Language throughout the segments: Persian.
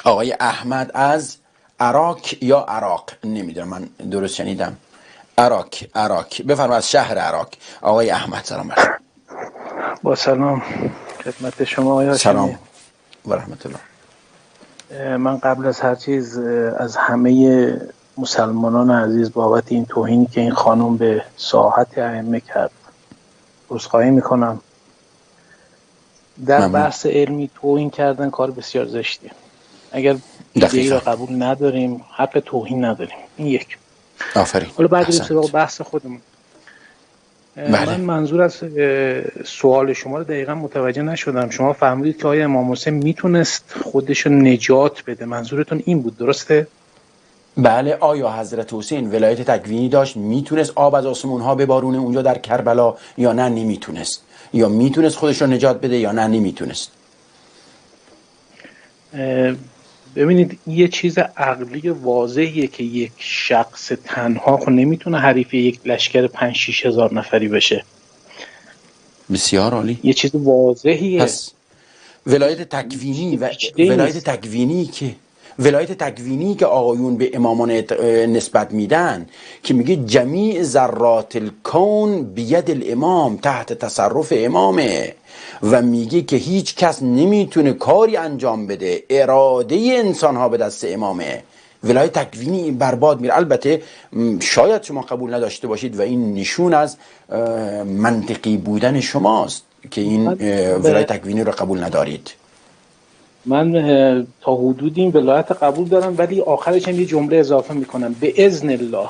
آقای احمد از عراق یا عراق، نمیدونم من درست شنیدم. عراق بفرما، از شهر عراق. آقای احمد سلام بر شما. با سلام خدمت شما آقای هاشمی. سلام و رحمت الله. من قبل از هر چیز از همه مسلمانان عزیز بابت این توهینی که این خانم به ساحت ائمه کرد عذرخواهی میکنم. در ممنون. بحث علمی توهین کردن کار بسیار زشتیه. اگر ایده را قبول نداریم حق توهین نداریم. این یک. آفرین. حالا بعد بریم سراغ بحث خودمون. بله. من منظور از سوال شما رو دقیقا متوجه نشدم. شما فهمیدید که آیا امام حسین میتونست خودش رو نجات بده، منظورتون این بود درسته؟ بله. آیا حضرت حسین ولایت تکوینی داشت، میتونست آب از آسمون ها ببارونه اونجا در کربلا یا نه نمیتونست؟ یا میتونست خودش رو نجات بده یا نه نمیتونست؟ ببینید یه چیز عقلی واضحیه که یک شخص تنها خود نمیتونه حریف یک لشکر 5-6 هزار نفری بشه. بسیار عالی. یه چیز واضحیه. پس ولایت تکوینی و ولایت تکوینی که آقایون به امامان نسبت میدن که میگه جمیع ذرات الکون بید الامام، تحت تصرف امامه، و میگه که هیچ کس نمیتونه کاری انجام بده، اراده انسان ها به دست امامه. ولایت تکوینی برباد میره. البته شاید شما قبول نداشته باشید و این نشون از منطقی بودن شماست که این ولایت تکوینی رو قبول ندارید. من تا حدودی این ولایت قبول دارم، ولی آخرش هم یه جمله اضافه میکنم: به اذن الله.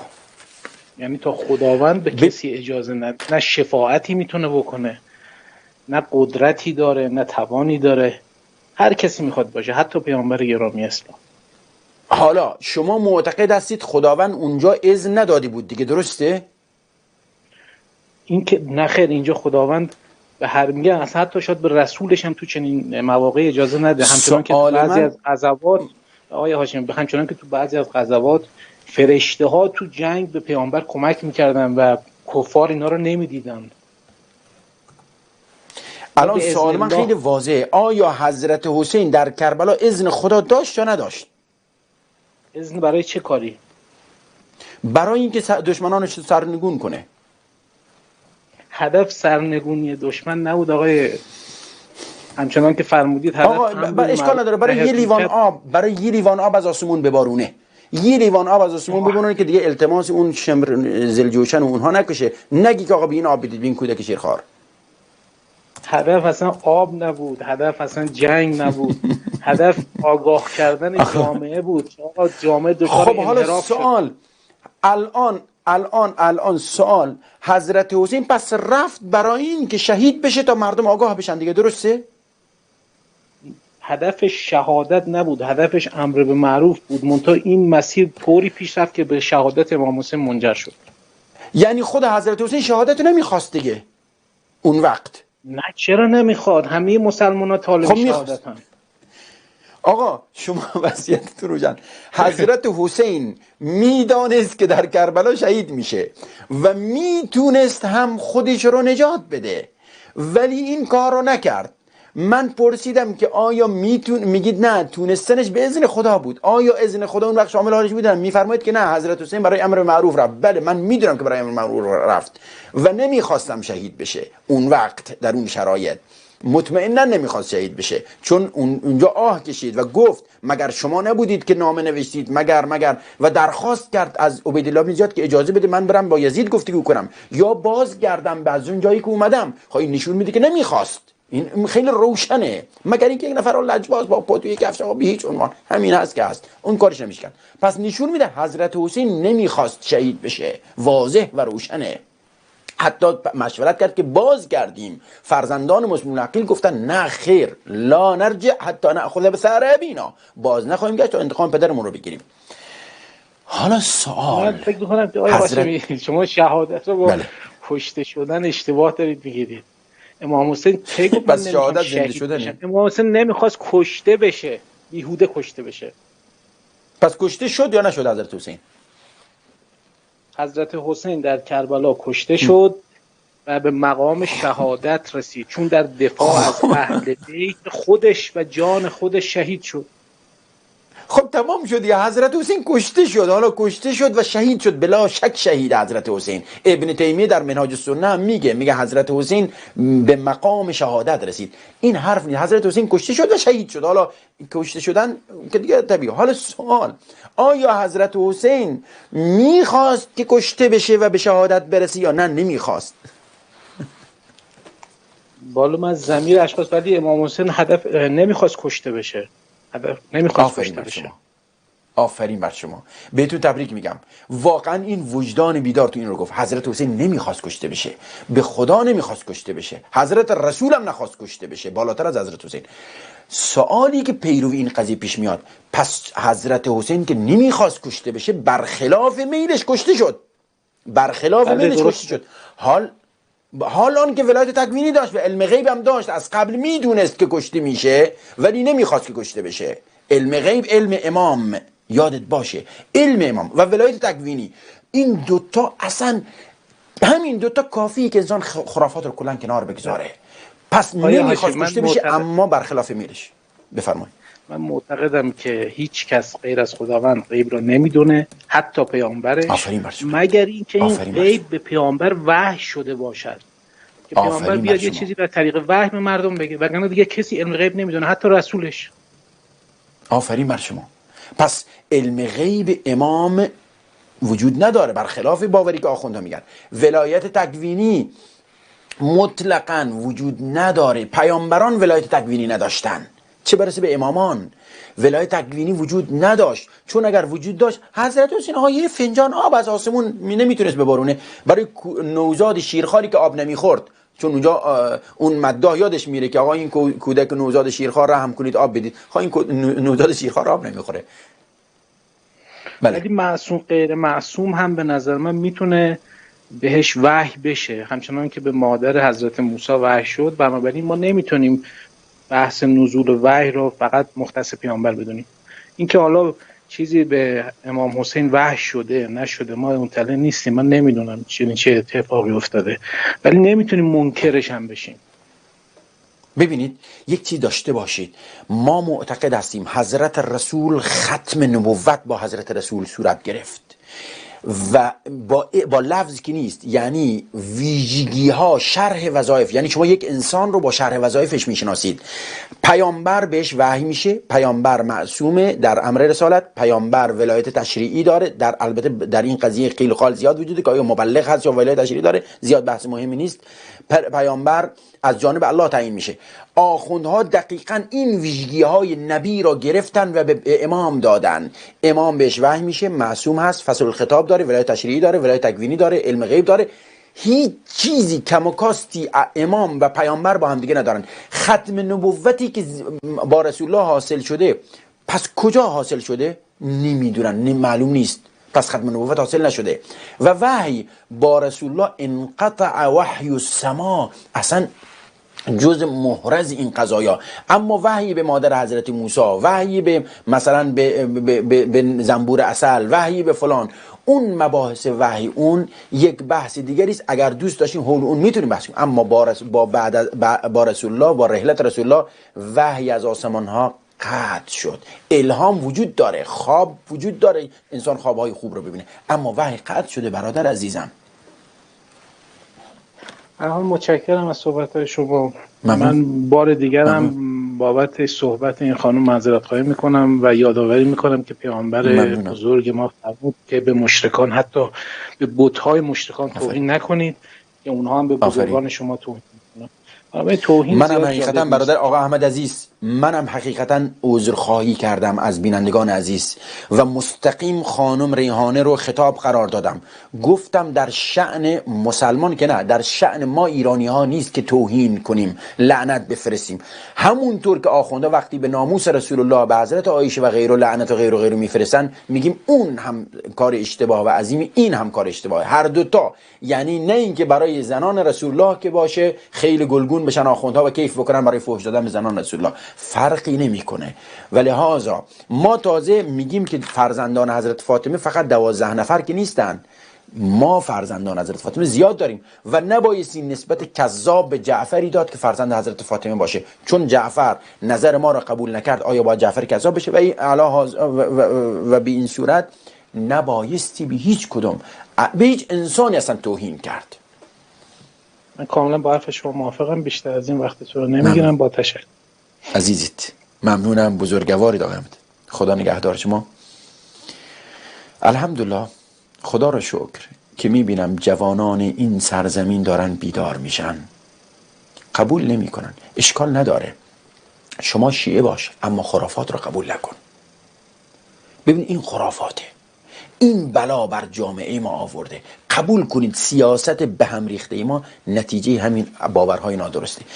یعنی تا خداوند به کسی اجازه نه شفاعتی میتونه بکنه، نه قدرتی داره، نه توانی داره. هر کسی میخواد باشه، حتی پیامبر گرامی اسلام. حالا شما معتقد هستید خداوند اونجا اذن ندادی بود دیگه، درسته؟ این که نخیر، اینجا خداوند به هر میگه اصلا حتی شاید به رسولش هم تو چنین مواقع اجازه نده. همچنان که تو بعضی از غزوات آقای هاشمی، همچنان که تو بعضی از غزوات فرشته ها تو جنگ به پیامبر کمک میکردن و کفار اینا رو نمیدیدن. الان سوال من خیلی واضحه: آیا حضرت حسین در کربلا اذن خدا داشت یا نداشت؟ اذن برای چه کاری؟ برای اینکه دشمنانش سرنگون کنه. هدف سرنگونی دشمن نبود آقای، همچنان که فرمودید. هدف اشکال نداره، برای یه لیوان آب از آسمون ببارونه. یه لیوان آب از آسمون ببارونه که دیگه التماس اون شمر زلجوشن و اونها نکشه. نگی که آقا بین آب بدید، بین کودک شیرخوار. هدف اصلا آب نبود، هدف اصلا جنگ نبود. هدف آگاه کردن جامعه بود. جامعه دچار انحراف شد. سوال الان سوال: حضرت حسین پس رفت برای این که شهید بشه تا مردم آگاه بشن دیگه، درسته؟ هدفش شهادت نبود، هدفش امر به معروف بود. منتها این مسیر طوری پیش رفت که به شهادت امام حسین منجر شد. یعنی خود حضرت حسین شهادت نمیخواست دیگه اون وقت؟ نه چرا نمیخواد؟ همه مسلمان‌ها طالب شهادتن. آقا شما وصیتتون روشن. حضرت حسین میدانست که در کربلا شهید میشه و میتونست هم خودش رو نجات بده، ولی این کار رو نکرد. من پرسیدم که آیا میگید نه، تونستنش به اذن خدا بود. آیا اذن خدا اون وقت شامل حالش بودن؟ میفرمایید که نه، حضرت حسین برای امر معروف رفت. بله من میدونم که برای امر معروف رفت و نمیخواستم شهید بشه اون وقت در اون شرایط. مطمئنا نمیخواست شهید بشه، چون اونجا آه کشید و گفت مگر شما نبودید که نامه نوشتید، مگر و درخواست کرد از عبیدالله بن زیاد که اجازه بده من برم با یزید گفتگو کنم یا بازگردم به از اون جایی که اومدم. خب این نشون میده که نمیخواست. این خیلی روشنه، مگر اینکه یک نفر لجباز با پتوی کفش آقا به هیچ عنوان همین هست که هست، اون کارش نمیشه کرد. پس نشون میده حضرت حسین نمیخواست شهید بشه، واضح و روشنه. حتی مشورت کرد که بازگردیم. فرزندان مسلمون عقیل گفتن نه خیر، لا نرجع حتی ناخذ بثار ابینا، باز نخواهیم گشت تا انتقام پدرمون رو بگیریم. حالا سوال، من فکر می‌کنم که آقای هاشمی شما شهادت رو با کشته شدن اشتباه دارید میگیرید. امام حسین کی گفت من نمیخوام شهید بشم؟ امام حسین نمیخواست کشته بشه، بیهوده کشته بشه. پس کشته شد یا نشد حضرت حسین؟ حضرت حسین در کربلا کشته شد و به مقام شهادت رسید، چون در دفاع از اهل بیت خودش و جان خودش شهید شد. خب تمام شد یا حضرت حسین کشته شد، حالا کشته شد و شهید شد، بلا شک شهید حضرت حسین. ابن تیمیه در منهاج السنه هم میگه حضرت حسین به مقام شهادت رسید. این حرف نیست، حضرت حسین کشته شد و شهید شد. حالا کشته شدن که دیگه طبیعی. حالا سوال، آیا حضرت حسین میخواست که کشته بشه و به شهادت برسه یا نه نمیخواست؟ بالا من ضمیر اشخاص، ولی امام حسین هدف نمیخواست کشته بشه، هدف نمیخواست کشته بشه. آفرین بر شما، بهتون تبریک میگم. واقعا این وجدان بیدار تو این رو گفت. حضرت حسین نمیخواست کشته بشه، به خدا نمیخواست کشته بشه، حضرت رسول هم نخواست کشته بشه، بالاتر از حضرت حسین. سوالی که پیرو این قضیه پیش میاد، پس حضرت حسین که نمیخواست کشته بشه برخلاف میلش کشته شد، برخلاف میلش کشته شد. حال آن که ولایت تکوینی داشت و علم غیب هم داشت، از قبل میدونست که کشته میشه ولی نمیخواست که کشته بشه. علم غیب، علم امام، یادت باشه، علم امام و ولایت تکوینی، این دوتا اصلا، همین دوتا کافیه که انسان خرافات رو کلن کنار بگذاره. پس نمیخواست کشته بشه اما برخلاف میلش. بفرمایید. من معتقدم که هیچ کس غیر از خداوند غیب را نمیدونه، حتی پیامبرش، مگر اینکه این غیب به پیامبر وحی شده باشد که پیامبر بیاد یه چیزی در طریق وحی به مردم بگه، وگرنه دیگه کسی علم غیب نمیدونه، حتی رسولش. آفرین بر شما. پس علم غیب امام وجود نداره، برخلاف باوری که آخوندها میگن. ولایت تکوینی مطلقاً وجود نداره، پیامبران ولایت تکوینی نداشتن، چه برسه به امامان. ولایت تکوینی وجود نداشت، چون اگر وجود داشت حضرت حسین یه فنجان آب از آسمون نمیتونست ببارونه برای نوزاد شیرخواری که آب نمیخورد، چون اونجا اون مداح یادش میره که آقا این کودک نوزاد شیرخوار رحم کنید آب بدید. این نوزاد شیرخوار آب نمیخوره. ولی معصوم غیر معصوم هم به نظر من میتونه بهش وحی بشه، همچنان که به مادر حضرت موسی وحی شد. بنابراین ما نمیتونیم بحث نزول وحی رو فقط مختص پیامبر بدونیم. اینکه حالا چیزی به امام حسین وحی شده نشده ما مطلع نیستیم، من نمیدونم چه اتفاقی افتاده، ولی نمیتونیم منکرش هم بشیم. ببینید یک چیز داشته باشید، ما معتقد هستیم حضرت رسول ختم نبوت با حضرت رسول صورت گرفت و با لفظ که نیست، یعنی ویژگی ها، شرح وظایف. یعنی شما یک انسان رو با شرح وظایفش میشناسید. پیامبر بهش وحی میشه، پیامبر معصومه در امر رسالت، پیامبر ولایت تشریعی داره. البته در این قضیه قیل و قال زیاد وجوده که آیا مبلغ هست یا ولایت تشریعی داره، زیاد بحث مهمی نیست. پیامبر از جانب الله تعیین میشه. آخوندها دقیقاً این ویژگی های نبی را گرفتن و به امام دادن. امام بهش وحی میشه، معصوم هست، فصل الخطاب داره، ولایت تشریعی داره، ولایت تکوینی داره، علم غیب داره. هیچ چیزی کم و کاستی امام و پیامبر با هم دیگه ندارن. ختم نبوتی که با رسول الله حاصل شده، پس کجا حاصل شده نمیدونن، معلوم نیست. پس ختم نبوت حاصل نشده و وحی با رسول الله انقطع وحی السما، اصلا جز محرز این قضایا. اما وحی به مادر حضرت موسی، وحی به مثلا به زنبور عسل، وحی به فلان، اون مباحث وحی اون یک بحث دیگری است. اگر دوست داشتیم حول اون میتونیم بحث کنیم. اما با رسول الله، با رحلت رسول الله، وحی از آسمان ها قطع شد. الهام وجود داره، خواب وجود داره، انسان خوابهای خوب رو ببینه، اما وحی قطع شده. برادر عزیزم، متشکرم از صحبت‌های شما. من بار دیگر هم بابت صحبت این خانم معذرت خواهی میکنم و یادآوری میکنم که پیامبر بزرگ ما فرمود که به مشرکان، حتی به بت‌های مشرکان توهین نکنید که اونها هم به بزرگان شما توهین میکنن. منم حقیقتا برادر آقا احمد عزیز، منم حقیقتا عذرخواهی کردم از بینندگان عزیز و مستقیم خانم ریحانه رو خطاب قرار دادم. گفتم در شأن مسلمان که نه، در شأن ما ایرانی ها نیست که توهین کنیم، لعنت بفرستیم. همونطور که آخونده وقتی به ناموس رسول الله، به حضرت عایشه و غیره لعنت و غیره میفرستن، میگیم اون هم کار اشتباه و عظیم، این هم کار اشتباه، هر دوتا. یعنی نه اینکه برای زنان رسول الله که باشه خیلی گلگون بشن آخوندها و کیف بکنن برای فحش دادن به زنان رسول الله، فرقی نمیکنه. ولی لحاظا ما تازه میگیم که فرزندان حضرت فاطمه فقط 12 نفر که نیستن، ما فرزندان حضرت فاطمه زیاد داریم و نبایستی نسبت کذاب به جعفری داد که فرزند حضرت فاطمه باشه، چون جعفر نظر ما را قبول نکرد، آیا باید جعفر کذاب بشه؟ و به این صورت نبایستی به هیچ کدوم، به هیچ انسانی اصلا توهین کرد. من کاملا با حرف شما موافقم. بیشتر از این وقتتون رو نمیگیرم. با تشکر. عزیزت ممنونم، بزرگوارید آقای احمد. خدا نگهدار شما. الحمدلله، خدا را شکر که میبینم جوانان این سرزمین دارن بیدار میشن، قبول نمیکنن. اشکال نداره، شما شیعه باش اما خرافات را قبول نکن. ببین این خرافاته، این بلا بر جامعه ما آورده. قبول کنید سیاست به هم ریخته ما نتیجه همین باورهای نادرسته.